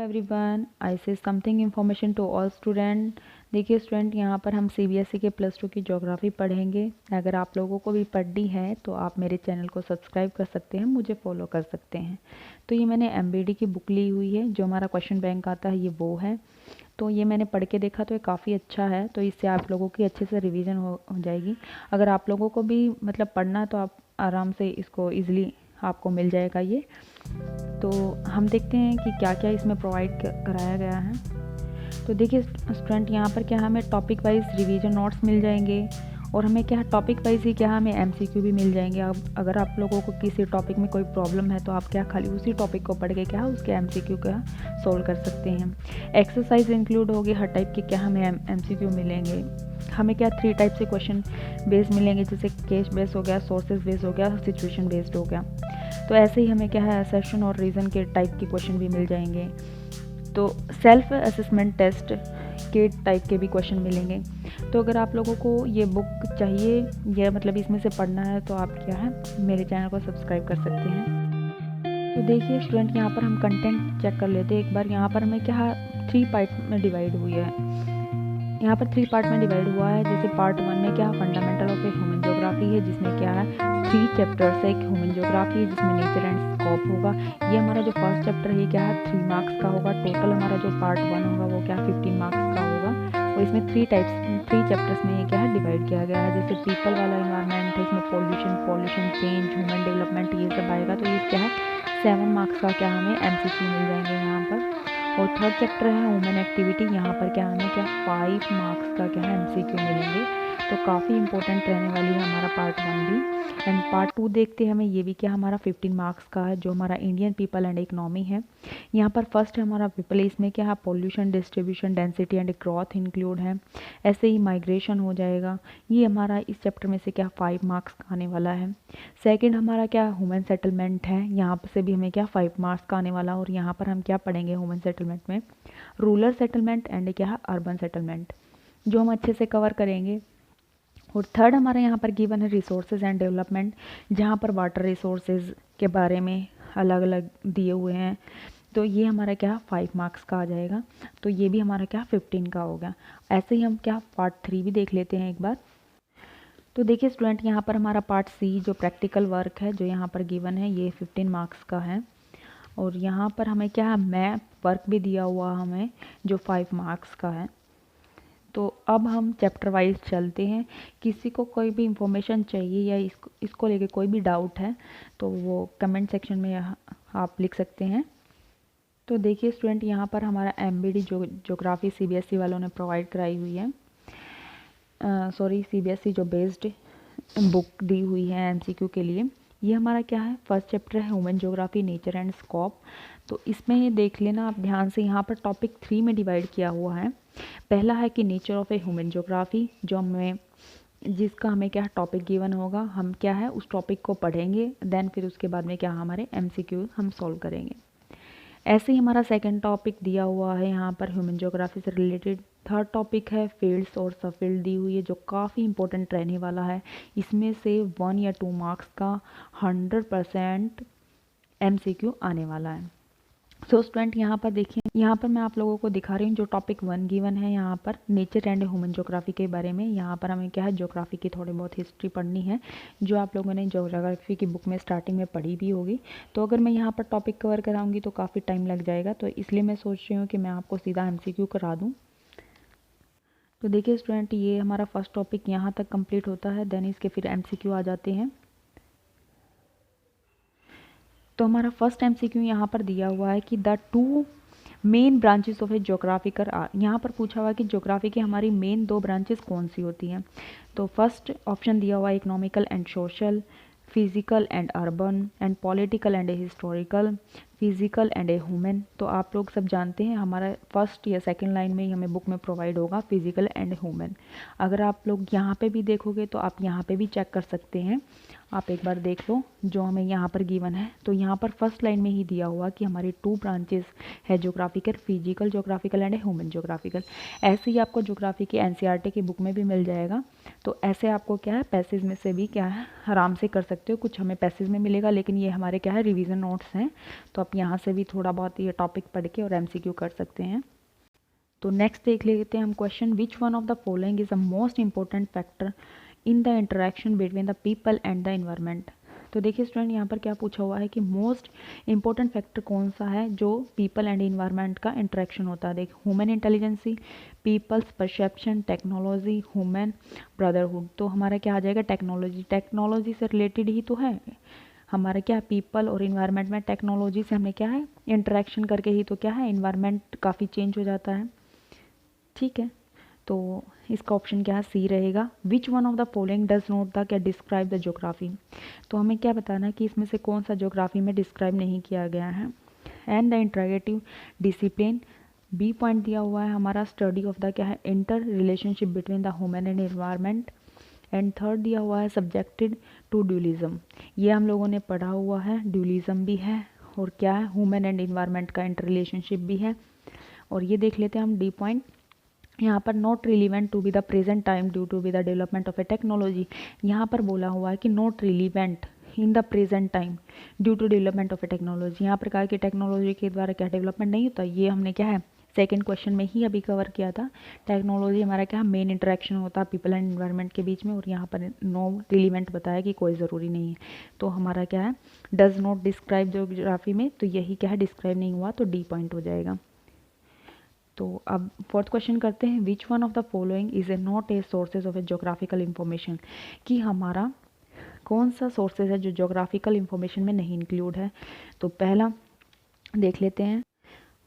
Everyone, I say something information to all student. देखिए student, यहाँ पर हम सीबीएसई के +2 की ज्योग्राफी पढ़ेंगे। अगर आप लोगों को भी पढ़नी है तो आप मेरे चैनल को सब्सक्राइब कर सकते हैं, मुझे फॉलो कर सकते हैं। तो ये मैंने एमबीडी की बुक ली हुई है, जो हमारा क्वेश्चन बैंक आता है ये वो है। तो ये मैंने पढ़ के देखा तो ये काफ़ी अच्छा है, तो इससे आप लोगों की अच्छे से रिवीजन हो जाएगी। अगर आप लोगों को भी मतलब पढ़ना है तो आप आराम से इसको ईज़िली आपको मिल जाएगा ये। तो हम देखते हैं कि क्या क्या इसमें प्रोवाइड कराया गया है। तो देखिए स्टूडेंट, यहाँ पर क्या हमें टॉपिक वाइज रिवीजन नोट्स मिल जाएंगे और हमें क्या टॉपिक वाइज ही क्या हमें एमसीक्यू भी मिल जाएंगे। अब अगर आप लोगों को किसी टॉपिक में कोई प्रॉब्लम है तो आप क्या खाली उसी टॉपिक को पढ़ के क्या उसके एमसीक्यू का सोल्व कर सकते हैं। एक्सरसाइज इंक्लूड होगी, हर टाइप के क्या हमें एमसीक्यू मिलेंगे। हमें क्या 3 टाइप से क्वेश्चन बेस्ड मिलेंगे, जैसे केस बेस्ड हो गया, सोर्सेज बेस्ड हो गया, सिचुएशन बेस्ड हो गया। तो ऐसे ही हमें क्या है असर्शन और रीज़न के टाइप के क्वेश्चन भी मिल जाएंगे। तो सेल्फ असेसमेंट टेस्ट के टाइप के भी क्वेश्चन मिलेंगे। तो अगर आप लोगों को ये बुक चाहिए या मतलब इसमें से पढ़ना है तो आप क्या है मेरे चैनल को सब्सक्राइब कर सकते हैं। तो देखिए स्टूडेंट, यहाँ पर हम कंटेंट चेक कर लेते हैं एक बार। यहाँ पर हमें क्या 3 पार्ट में डिवाइड हुई है। यहाँ पर 3 पार्ट में डिवाइड हुआ है। जैसे पार्ट 1 में क्या fundamental of a human geography है, जिसमें क्या है 3 चैप्टर्स है। एक ह्यूमन ज्योग्राफी है जिसमें नेचर एंड स्कोप होगा। ये हमारा जो फर्स्ट चैप्टर है क्या है 3 मार्क्स का होगा। टोटल हमारा जो पार्ट 1 होगा वो क्या 15 मार्क्स का होगा। और इसमें 3 चैप्टर्स में ये क्या है डिवाइड किया गया है। जैसे पीपल वाला इन्वायरमेंट है, इसमें पॉल्यूशन चेंज, ह्यूमन डेवलपमेंट ये सब आएगा। तो ये क्या है 7 मार्क्स का क्या हमें एमसीक्यू मिल जाएंगे यहाँ पर। और थर्ड चैप्टर है ह्यूमन एक्टिविटी, यहाँ पर क्या हमें क्या 5 मार्क्स का क्या है एमसीक्यू मिलेंगे। तो काफ़ी इंपॉर्टेंट रहने वाली है हमारा पार्ट 1 भी। एंड पार्ट 2 देखते हैं हमें, ये भी क्या हमारा 15 मार्क्स का है, जो हमारा इंडियन पीपल एंड इकनॉमी है। यहाँ पर फर्स्ट है हमारा पीपल, इसमें क्या है pollution, distribution, density and growth include है। ऐसे ही माइग्रेशन हो जाएगा। ये हमारा इस चैप्टर में से क्या 5 मार्क्स का आने वाला है। सेकेंड हमारा क्या ह्यूमन सेटलमेंट है, यहाँ से भी हमें क्या 5 मार्क्स का आने वाला। और यहाँ पर हम क्या पढ़ेंगे ह्यूमन सेटलमेंट में रूरल सेटलमेंट एंड क्या है अर्बन सेटलमेंट, जो हम अच्छे से कवर करेंगे। और थर्ड हमारे यहाँ पर गिवन है रिसोर्सेज एंड डेवलपमेंट, जहाँ पर वाटर रिसोर्सेज के बारे में अलग अलग दिए हुए हैं। तो ये हमारा क्या 5 मार्क्स का आ जाएगा। तो ये भी हमारा क्या 15 का होगा। ऐसे ही हम क्या पार्ट 3 भी देख लेते हैं एक बार। तो देखिए स्टूडेंट, यहाँ पर हमारा पार्ट सी जो प्रैक्टिकल वर्क है, जो यहाँ पर गिवन है ये 15 मार्क्स का है। और यहाँ पर हमें क्या है मैप वर्क भी दिया हुआ हमें, जो 5 मार्क्स का है। तो अब हम चैप्टर वाइज चलते हैं। किसी को कोई भी इंफॉर्मेशन चाहिए या इसको लेके कोई भी डाउट है तो वो कमेंट सेक्शन में आप लिख सकते हैं। तो देखिए स्टूडेंट, यहाँ पर हमारा एमबीडी ज्योग्राफी सीबीएसई वालों ने प्रोवाइड कराई हुई है। सीबीएसई जो बेस्ड बुक दी हुई है एमसीक्यू के लिए। ये हमारा क्या है फर्स्ट चैप्टर है human geography, nature and scope. तो इसमें ये देख लेना आप ध्यान से, यहाँ पर टॉपिक 3 में डिवाइड किया हुआ है। पहला है कि nature of a human geography, जो हमें जिसका हमें क्या टॉपिक गिवन होगा, हम क्या है उस टॉपिक को पढ़ेंगे, देन फिर उसके बाद में क्या हमारे एमसीक्यू हम सॉल्व करेंगे। ऐसे ही हमारा सेकंड टॉपिक दिया हुआ है यहाँ पर ह्यूमन ज्योग्राफी से रिलेटेड। थर्ड टॉपिक है फील्ड्स और सब फील्ड दी हुई है, जो काफ़ी इंपॉर्टेंट रहने वाला है। इसमें से 1 या 2 मार्क्स का 100% एमसीक्यू आने वाला है। सो स्टूडेंट, यहाँ पर देखिए, यहाँ पर मैं आप लोगों को दिखा रही हूँ जो टॉपिक 1 गिवन है यहाँ पर नेचर एंड ह्यूमन ज्योग्राफी के बारे में। यहाँ पर हमें क्या है ज्योग्राफी की थोड़ी बहुत हिस्ट्री पढ़नी है, जो आप लोगों ने ज्योग्राफी की बुक में स्टार्टिंग में पढ़ी भी होगी। तो अगर मैं यहाँ पर टॉपिक कवर कराऊंगी तो काफ़ी टाइम लग जाएगा, तो इसलिए मैं सोच रही हूँ कि मैं आपको सीधा एमसीक्यू करा दूँ। तो देखिए स्टूडेंट, ये हमारा फर्स्ट टॉपिक यहाँ तक कंप्लीट होता है, देन इसके फिर एमसीक्यू आ जाते हैं। तो हमारा फर्स्ट एमसीक्यू यहाँ पर दिया हुआ है कि the 2 main branches of a geographer are. यहाँ पर पूछा हुआ है कि ज्योग्राफी की हमारी मेन 2 ब्रांचेस कौन सी होती हैं। तो फर्स्ट ऑप्शन दिया हुआ है economical and social, physical and urban, and political and historical, physical and a human. तो आप लोग सब जानते हैं हमारा फर्स्ट या सेकंड लाइन में ही हमें बुक में प्रोवाइड होगा फिजिकल एंड ह्यूमन। अगर आप लोग यहाँ पे भी देखोगे तो आप यहाँ पे भी चेक कर सकते हैं। आप एक बार देख लो जो हमें यहाँ पर गिवन है। तो यहाँ पर फर्स्ट लाइन में ही दिया हुआ कि हमारी 2 ब्रांचेस है geographical, physical geographical and human geographical. ऐसे ही आपको ज्योग्राफी की एनसीईआरटी की बुक में भी मिल जाएगा। तो ऐसे आपको क्या है पैसेज में से भी क्या है आराम से कर सकते हो। कुछ हमें पैसेज में मिलेगा, लेकिन ये हमारे क्या है रिवीजन नोट्स हैं, तो आप यहाँ से भी थोड़ा बहुत ये टॉपिक पढ़ के और MCQ कर सकते हैं। तो नेक्स्ट देख लेते हैं हम question, which one of the following is the most important factor in the interaction between the people and the environment. तो देखिए स्टूडेंट, यहाँ पर क्या पूछा हुआ है कि मोस्ट इंपॉर्टेंट फैक्टर कौन सा है जो पीपल एंड इन्वायरमेंट का इंटरेक्शन होता है। देख, human intelligence, people's perception, technology, human brotherhood. तो हमारा क्या आ जाएगा, टेक्नोलॉजी। टेक्नोलॉजी से रिलेटेड ही तो है हमारा क्या, पीपल और इन्वायरमेंट में टेक्नोलॉजी से हमने क्या है, इंटरेक्शन करके ही तो क्या है, इन्वायरमेंट काफ़ी चेंज हो जाता है। ठीक है, तो इसका ऑप्शन क्या है, सी रहेगा। Which one of the following does not the क्या डिस्क्राइब द ज्योग्राफी। तो हमें क्या बताना है कि इसमें से कौन सा ज्योग्राफी में डिस्क्राइब नहीं किया गया है। And the interrogative discipline, B point दिया हुआ है हमारा स्टडी ऑफ द क्या है, inter relationship between the human and environment. And third दिया हुआ है सब्जेक्टेड टू ड्यूलिज्म। ये हम लोगों ने पढ़ा हुआ है, ड्यूलिज्म भी है और क्या है, ह्यूमन एंड एनवायरनमेंट का इंटर रिलेशनशिप भी है। और ये देख लेते हैं हम डी पॉइंट, यहाँ पर not relevant to be the present time due to be the development of a technology. यहाँ पर बोला हुआ है कि not relevant in the present time due to development of a technology. यहाँ पर कहा कि टेक्नोलॉजी के द्वारा क्या डेवलपमेंट नहीं होता, ये हमने क्या है सेकंड क्वेश्चन में ही अभी कवर किया था। टेक्नोलॉजी हमारा क्या मेन इंटरेक्शन होता है पीपल एंड एनवायरनमेंट के बीच में, और यहाँ पर नो रिलीवेंट बताया कि कोई ज़रूरी नहीं है। तो हमारा क्या है, डज नॉट डिस्क्राइब ज्योग्राफी में, तो यही क्या है, डिस्क्राइब नहीं हुआ, तो डी पॉइंट हो जाएगा। तो अब फोर्थ क्वेश्चन करते हैं, which one of the following is a not a sources of A geographical information. कि हमारा कौन सा सोर्सेज है जो जोग्राफिकल इंफॉर्मेशन में नहीं इंक्लूड है। तो पहला देख लेते हैं,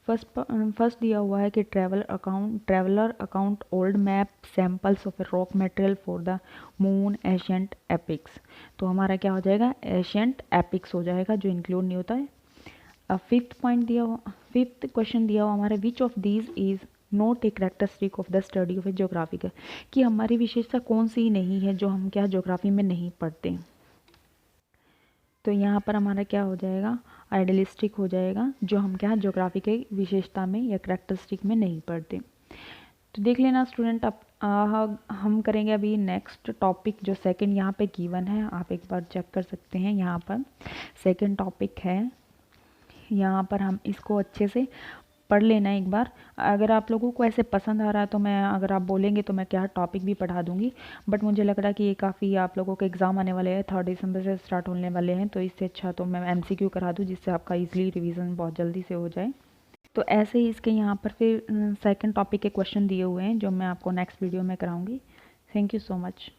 फर्स्ट दिया हुआ है कि traveller account old map samples of a rock material for the moon ancient epics. तो हमारा क्या हो जाएगा, एशियंट एपिक्स हो जाएगा, जो इंक्लूड नहीं होता है। फिफ्थ क्वेश्चन दिया हुआ हमारे, which of these is not a characteristic of the study of A geographical. कि हमारी विशेषता कौन सी नहीं है जो हम क्या ज्योग्राफी में नहीं पढ़ते। तो यहाँ पर हमारा क्या हो जाएगा, आइडियलिस्टिक हो जाएगा, जो हम क्या ज्योग्राफी के विशेषता में या करेक्टरिस्टिक में नहीं पढ़ते। तो देख लेना स्टूडेंट, अब हम करेंगे अभी नेक्स्ट टॉपिक जो सेकंड यहाँ पे गिवन है, आप एक बार चेक कर सकते हैं। यहाँ पर सेकंड टॉपिक है, यहाँ पर हम इसको अच्छे से पढ़ लेना एक बार। अगर आप लोगों को ऐसे पसंद आ रहा है तो मैं, अगर आप बोलेंगे तो मैं क्या टॉपिक भी पढ़ा दूंगी, बट मुझे लग रहा है कि ये काफ़ी आप लोगों के एग्ज़ाम आने वाले हैं, 3 दिसंबर से स्टार्ट होने वाले हैं, तो इससे अच्छा तो मैं MCQ करा दूँ, जिससे आपका ईजिली रिवीजन बहुत जल्दी से हो जाए। तो ऐसे ही इसके यहाँ पर फिर सेकंड टॉपिक के क्वेश्चन दिए हुए हैं जो मैं आपको नेक्स्ट वीडियो में कराऊँगी। Thank you so much.